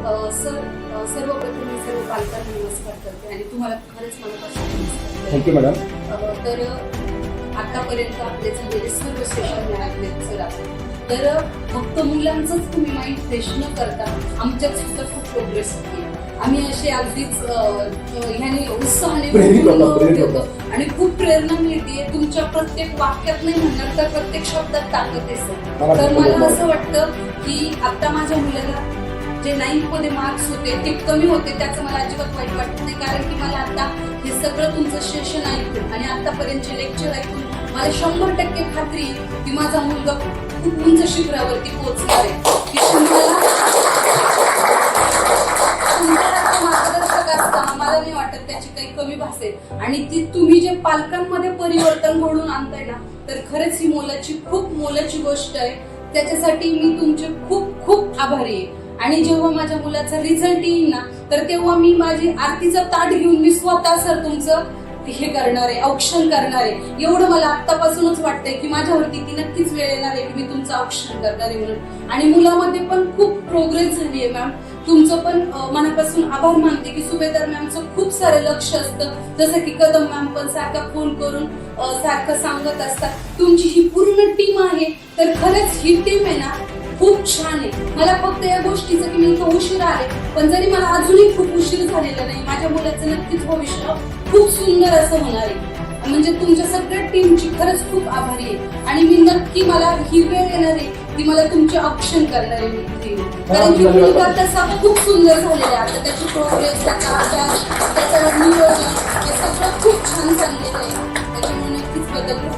सर्वप्रथम मी सर्व पालकांना नमस्कार करते आणि तुम्हाला खरंच मनापासून नमस्कार. Thank you madam. तर आतापर्यंत आपले झालेले सर्व सेशन मिळाले सर तर फक्त मुलांचंच तुम्ही माइंड फ्रेश न करता आमच्यात सुद्धा खूप प्रोग्रेस होती. आम्ही असे अगदीच ह्याने उत्साहाने होतो आणि खूप प्रेरणा मिळते. तुमच्या प्रत्येक वाक्यात नाही म्हणणार तर प्रत्येक शब्दात ताकद आहे सर. तर मला असं वाटतं की आता माझ्या मुलाला जे 9th मध्ये मार्क्स होते ते कमी होते त्याचं मला अजिबात वाईट वाटत नाही, कारण की मला आता हे सगळं तुमचं सेशन ऐकून आणि आतापर्यंतचे लेक्चर ऐकून मला 100% खात्री की माझा मुलगा खूप उंच शिखरावरती पोहोचणार आहे. की मार्गदर्शक असताना मला नाही वाटत त्याची काही कमी भासेल आणि ती तुम्ही जे पालकांमध्ये परिवर्तन घडवून आणताय ना तर खरंच ही खूप मोलाची गोष्ट आहे. त्याच्यासाठी मी तुमचे खूप खूप आभारी आहे. आणि जेव्हा माझ्या मुलाचा रिझल्ट येईल ना तर तेव्हा मी माझी आरतीचं ताट घेऊन मी स्वतः सर तुमचं हे करणार आहे, औक्षण करणार आहे. एवढं मला आतापासूनच वाटतंय की माझ्यावरती ती नक्कीच वेळ येणार आहे की मी तुमचं औक्षण करणार आहे म्हणून. आणि मुलामध्ये पण खूप प्रोग्रेस झाली आहे मॅम. तुमचं पण मनापासून आभार मानते की सुभेदार मॅमचं खूप सारं लक्ष असतं, जसं की कदम मॅम पण सारखा फोन करून सारखं सांगत असतात. तुमची ही पूर्ण टीम आहे तर खरंच ही टीम आहे ना खूप छान आहे. मला फक्त या गोष्टीचं की मी इथं उशीर आहे, पण जरी मला अजूनही खूप उशीर झालेला नाही, माझ्या मुलाचं नक्कीच भविष्य खूप सुंदर असं होणार आहे. म्हणजे तुमच्या सगळ्या टीमची खरंच खूप आभारी आहे आणि मी नक्की मला ही वेळ येणार आहे की मला तुमचे ऑप्शन करणार आहे. कारण की मुलगा तसा खूप सुंदर झालेला आहे. आता त्याची प्रोग्रेस, त्याचा अभ्यास, त्याचं नियोजन हे सगळं खूप छान चाललेलं आहे. त्याच्यामुळे नक्कीच बदल